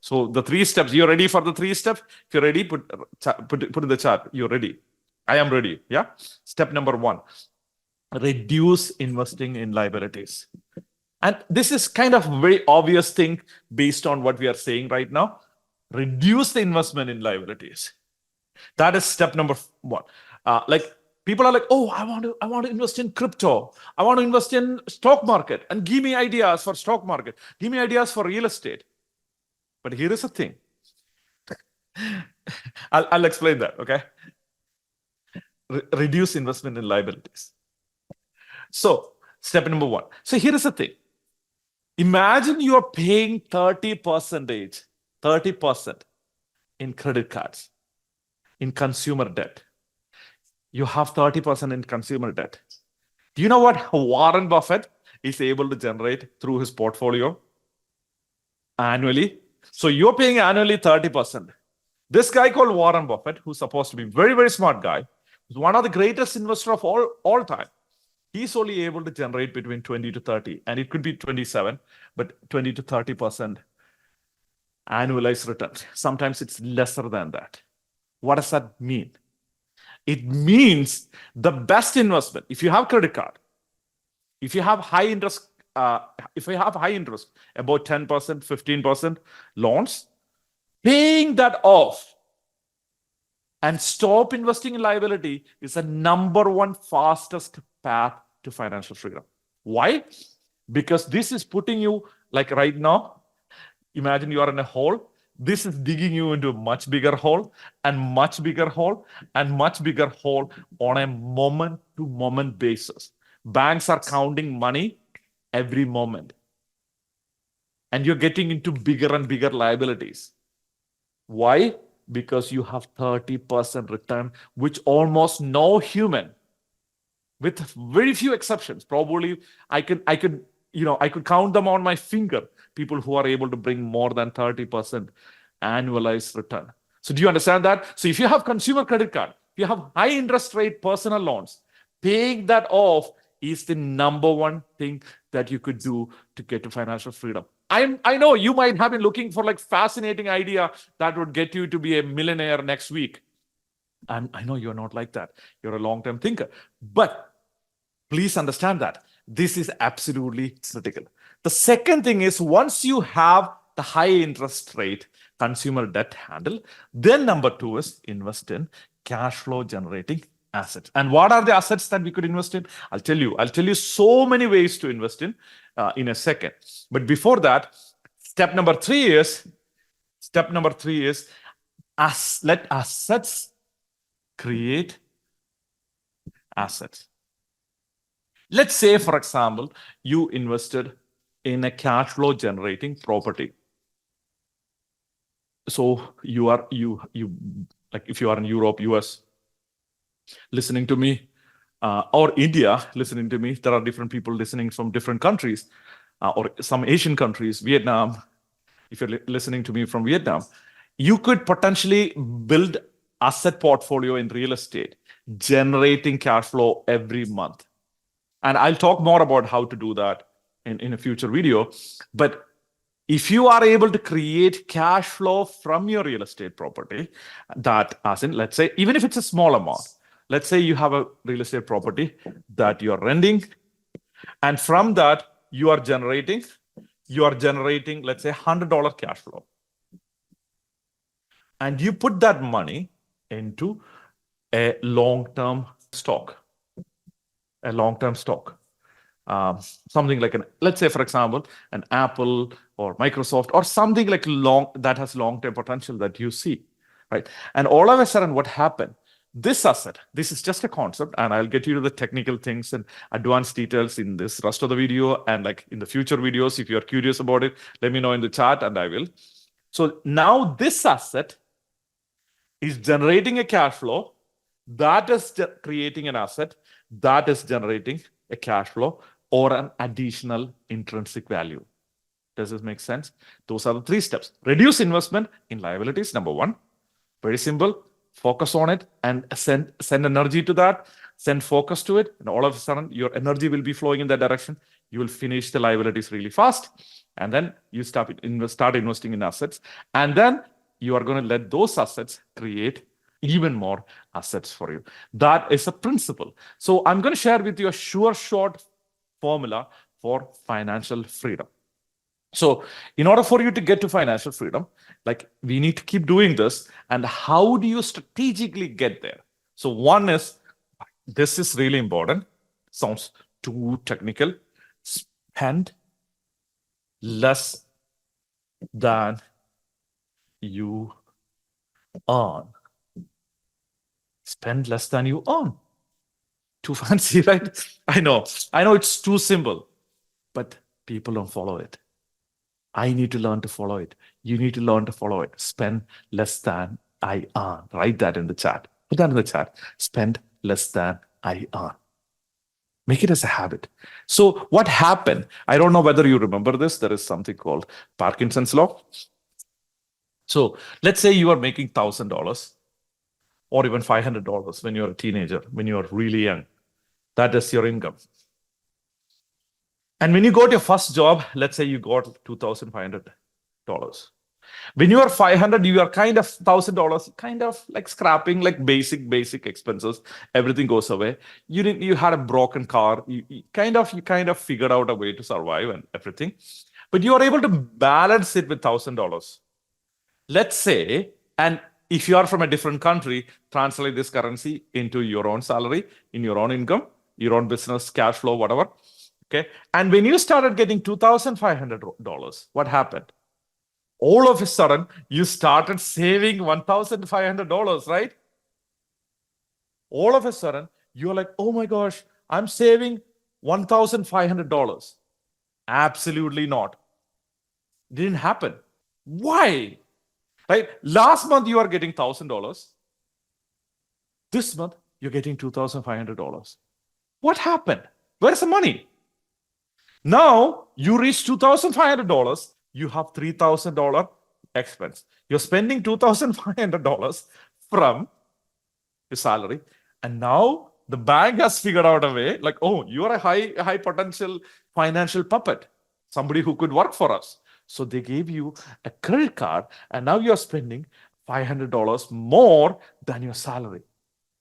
So the 3 steps, you're ready for the 3 steps? If you're ready, put in the chat. You're ready. I am ready. Yeah. Step number 1, reduce investing in liabilities. And this is kind of a very obvious thing based on what we are saying right now. Reduce the investment in liabilities. That is step number 1. Like people are like, oh, I want to invest in crypto. I want to invest in stock market, and give me ideas for stock market. Give me ideas for real estate. But here is the thing. I'll explain that. Okay. Reduce investment in liabilities. So step number 1. So here is the thing. Imagine you are paying 30% in credit cards, in consumer debt. You have 30% in consumer debt. Do you know what Warren Buffett is able to generate through his portfolio annually? So you're paying annually 30%. This guy called Warren Buffett, who's supposed to be a very, very smart guy, who's one of the greatest investors of all time, he's only able to generate between 20 to 30, and it could be 27, but 20 to 30% annualized return. Sometimes it's lesser than that. What does that mean? It means the best investment, if you have credit card, if you have high interest, about 10%, 15% loans, paying that off and stop investing in liability is the number 1 fastest path to financial freedom. Why? Because this is putting you, like right now, imagine you are in a hole. This is digging you into a much bigger hole, and much bigger hole, and much bigger hole on a moment-to-moment basis. Banks are counting money every moment. And you're getting into bigger and bigger liabilities. Why? Because you have 30% return, which almost no human, with very few exceptions, probably I could count them on my finger, people who are able to bring more than 30% annualized return. So do you understand that? So if you have consumer credit card, if you have high interest rate personal loans, paying that off is the number 1 thing that you could do to get to financial freedom. I know you might have been looking for like fascinating idea that would get you to be a millionaire next week. And I know you're not like that. You're a long-term thinker. But please understand that this is absolutely critical. The second thing is, once you have the high interest rate consumer debt handle, then number 2 is invest in cash flow generating assets. And what are the assets that we could invest in? I'll tell you so many ways to invest in a second. But before that, step number 3 is let assets create assets. Let's say, for example, you invested in a cash flow generating property. So you like if you are in Europe, US, listening to me, or India listening to me, there are different people listening from different countries, or some Asian countries, Vietnam. If you're listening to me from Vietnam, you could potentially build asset portfolio in real estate, generating cash flow every month. And I'll talk more about how to do that in a future video. But if you are able to create cash flow from your real estate property, that as in, let's say, even if it's a small amount, let's say you have a real estate property that you're renting, and from that you are generating, let's say, $100 cash flow. And you put that money into a long-term stock. Something like let's say, for example, an Apple or Microsoft or something like that has long-term potential that you see, right? And all of a sudden, what happened? This asset, this is just a concept, and I'll get you to the technical things and advanced details in this rest of the video and like in the future videos. If you're curious about it, let me know in the chat and I will. So now this asset is generating a cash flow that is creating an asset that is generating a cash flow or an additional intrinsic value. Does this make sense? Those are the 3 steps. Reduce investment in liabilities, number 1. Very simple. Focus on it and send energy to that. Send focus to it. And all of a sudden, your energy will be flowing in that direction. You will finish the liabilities really fast. And then you start investing in assets. And then you are going to let those assets create even more assets for you. That is a principle. So I'm going to share with you a sure short formula for financial freedom. So in order for you to get to financial freedom, like we need to keep doing this. And how do you strategically get there? So one is, this is really important. Sounds too technical. Spend less than you earn. Spend less than you earn. Too fancy, right? I know it's too simple, but people don't follow it. I need to learn to follow it. You need to learn to follow it. Spend less than I earn. Write that in the chat. Put that in the chat. Spend less than I earn. Make it as a habit. So what happened? I don't know whether you remember this. There is something called Parkinson's law. So let's say you are making $1,000 or even $500 when you're a teenager, when you're really young. That is your income. And when you got your first job, let's say you got $2,500. When you are 500, you are kind of $1,000, kind of like scrapping, like basic expenses. Everything goes away. You had a broken car. You kind of figured out a way to survive and everything, but you are able to balance it with $1,000. Let's say, and if you are from a different country, translate this currency into your own salary, in your own income, your own business, cash flow, whatever. Okay. And when you started getting $2,500, what happened? All of a sudden, you started saving $1,500, right? All of a sudden, you're like, oh my gosh, I'm saving $1,500. Absolutely not. Didn't happen. Why? Right? Last month, you are getting $1,000. This month, you're getting $2,500. What happened? Where's the money? Now you reach $2,500. You have $3,000 expense. You're spending $2,500 from your salary. And now the bank has figured out a way like, oh, you are a high potential financial puppet, somebody who could work for us. So they gave you a credit card and now you're spending $500 more than your salary.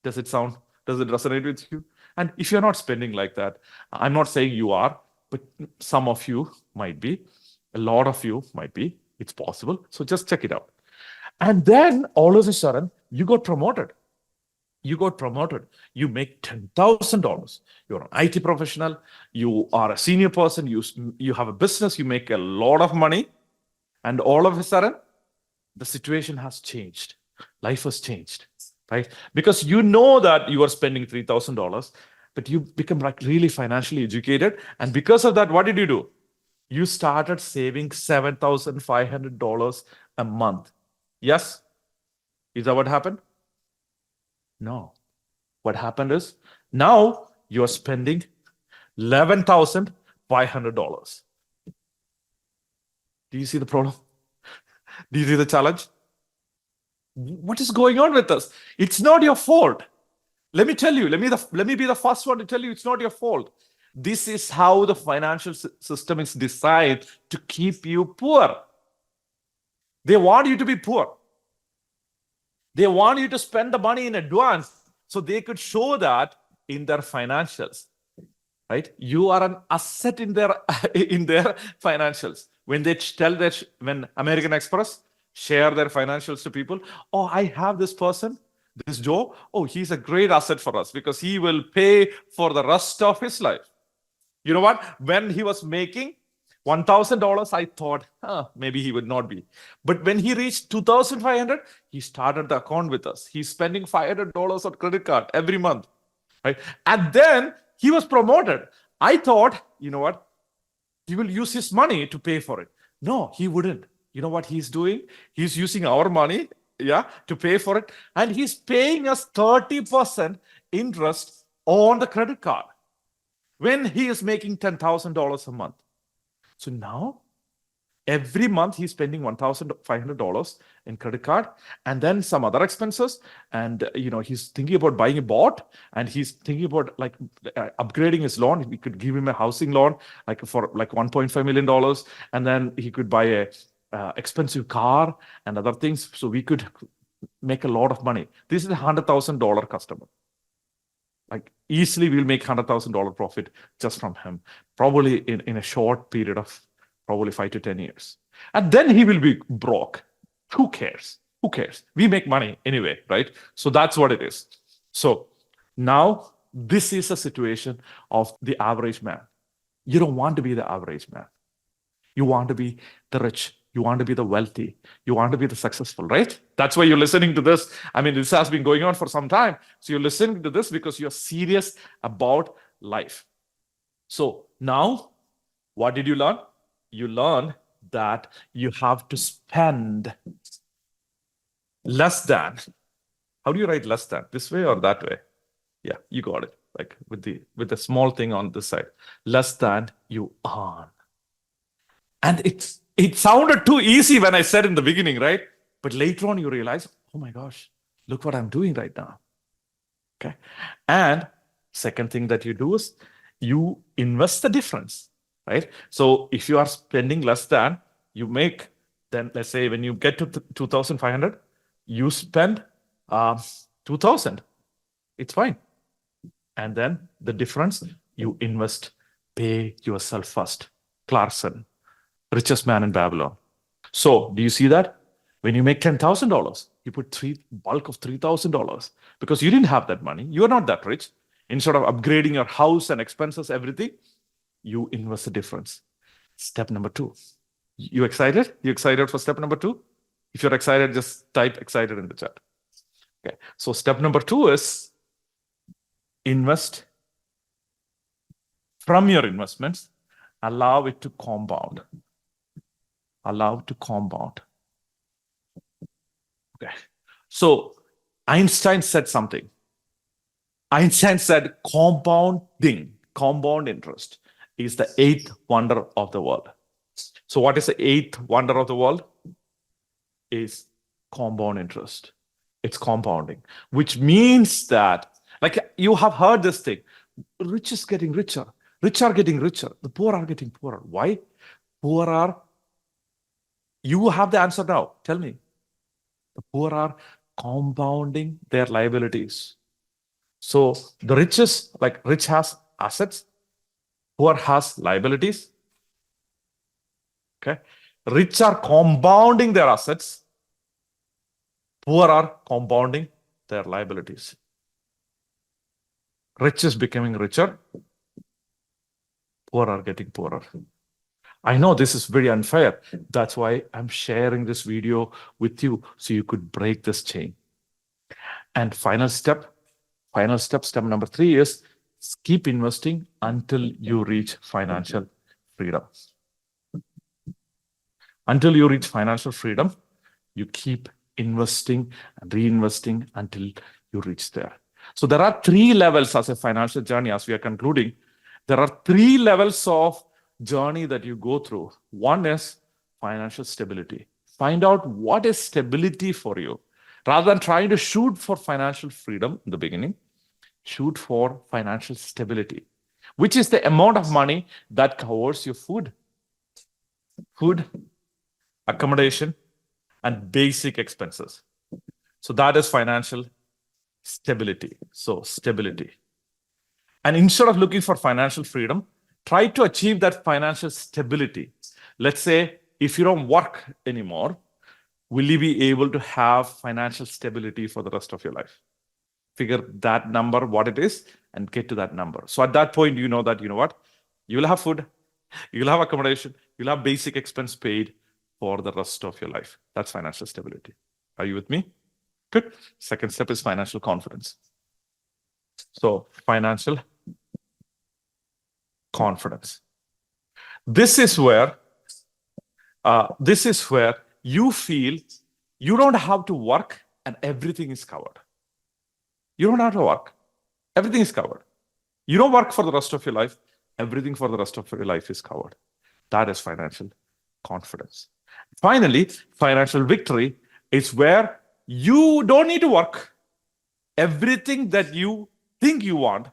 Does it resonate with you? And if you're not spending like that, I'm not saying you are, but some of you might be, a lot of you might be, it's possible. So just check it out. And then all of a sudden, you got promoted. You make $10,000. You're an IT professional. You are a senior person. You have a business. You make a lot of money. And all of a sudden, the situation has changed. Life has changed, right? Because you know that you are spending $3,000, but you become like really financially educated. And because of that, what did you do? You started saving $7,500 a month. Yes? Is that what happened? No. What happened is now you're spending $11,500. Do you see the problem? Do you see the challenge? What is going on with us? It's not your fault. Let me tell you, let me be the first one to tell you it's not your fault. This is how the financial system is designed to keep you poor. They want you to be poor. They want you to spend the money in advance so they could show that in their financials, right? You are an asset in their financials. When they tell that, when American Express share their financials to people, oh, I have this person, this Joe, oh, he's a great asset for us because he will pay for the rest of his life. You know what? When he was making $1,000, I thought, maybe he would not be. But when he reached $2,500, he started the account with us. He's spending $500 on credit card every month, right? And then he was promoted. I thought, you know what? He will use his money to pay for it. No, he wouldn't. You know what he's doing? He's using our money, to pay for it. And he's paying us 30% interest on the credit card when he is making $10,000 a month. So now Every month he's spending $1,500 in credit card, and then some other expenses. And he's thinking about buying a boat, and he's thinking about like upgrading his loan. We could give him a housing loan for $1.5 million, and then he could buy a expensive car and other things. So we could make a lot of money. This is a $100,000 customer. Like easily we'll make $100,000 profit just from him, probably in a short period of probably 5 to 10 years. And then he will be broke. Who cares? Who cares? We make money anyway, right? So that's what it is. So now this is a situation of the average man. You don't want to be the average man. You want to be the rich. You want to be the wealthy. You want to be the successful, right? That's why you're listening to this. I mean, this has been going on for some time. So you're listening to this because you're serious about life. So now, what did you learn? You learn that you have to spend less than. How do you write less than? This way or that way? Yeah, you got it. Like with the small thing on this side. Less than you earn. And it sounded too easy when I said in the beginning, right? But later on you realize, oh my gosh, look what I'm doing right now. Okay. And second thing that you do is you invest the difference, right? So if you are spending less than you make, then let's say when you get to 2,500, you spend 2,000. It's fine. And then the difference, you invest, pay yourself first. Clarkson, richest man in Babylon. So do you see that? When you make $10,000, you put bulk of $3,000 because you didn't have that money. You're not that rich. Instead of upgrading your house and expenses, everything, you invest the difference. Step number 2. You excited? You excited for step number 2? If you're excited, just type excited in the chat. Okay. So step number 2 is invest from your investments. Allow it to compound. Allow it to compound. Okay. So Einstein said something. Einstein said compound interest is the 8th wonder of the world. So what is the 8th wonder of the world? Is compound interest. It's compounding, which means that, like you have heard this thing, rich is getting richer, rich are getting richer, the poor are getting poorer. Why? Poor are, you have the answer now. Tell me. The poor are compounding their liabilities. So the richest, like rich has assets, poor has liabilities. Okay. Rich are compounding their assets, poor are compounding their liabilities. Rich is becoming richer, poor are getting poorer. I know this is very unfair. That's why I'm sharing this video with you so you could break this chain. And final step number 3 is keep investing until you reach financial freedom. Until you reach financial freedom, you keep investing and reinvesting until you reach there. So there are 3 levels as a financial journey. As we are concluding, there are 3 levels of journey that you go through. One is financial stability. Find out what is stability for you. Rather than trying to shoot for financial freedom in the beginning, shoot for financial stability, which is the amount of money that covers your food, accommodation, and basic expenses. So that is financial stability. So stability. And instead of looking for financial freedom, try to achieve that financial stability. Let's say if you don't work anymore, will you be able to have financial stability for the rest of your life? Figure that number, what it is, and get to that number. So at that point, you know what? You will have food, you'll have accommodation, you'll have basic expense paid for the rest of your life. That's financial stability. Are you with me? Good. Second step is financial confidence. So financial confidence. This is where you feel you don't have to work and everything is covered. You don't have to work. Everything is covered. You don't work for the rest of your life. Everything for the rest of your life is covered. That is financial confidence. Finally, financial victory is where you don't need to work. Everything that you think you want,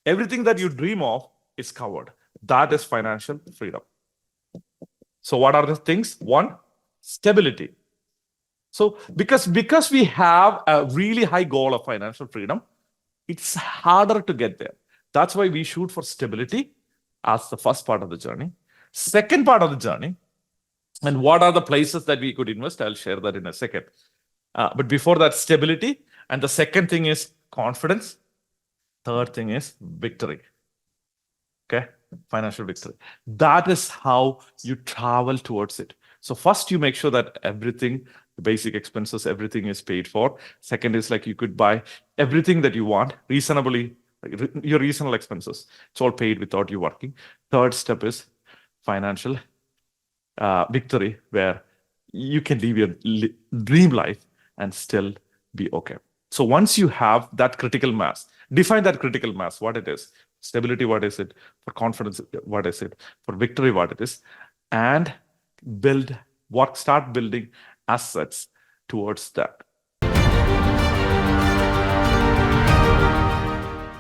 everything that you dream of is covered. That is financial freedom. So what are the things? One, stability. So because we have a really high goal of financial freedom, it's harder to get there. That's why we shoot for stability as the first part of the journey. Second part of the journey, and what are the places that we could invest? I'll share that in a second. But before that, stability. And the second thing is confidence. Third thing is victory. Okay, financial victory. That is how you travel towards it. So first you make sure that everything, the basic expenses, everything is paid for. Second is like you could buy everything that you want reasonably, like your reasonable expenses. It's all paid without you working. Third step is financial victory, where you can live your dream life and still be okay. So once you have that critical mass, define that critical mass, what it is. Stability, what is it? For confidence, what is it? For victory, what it is? And start building assets towards that.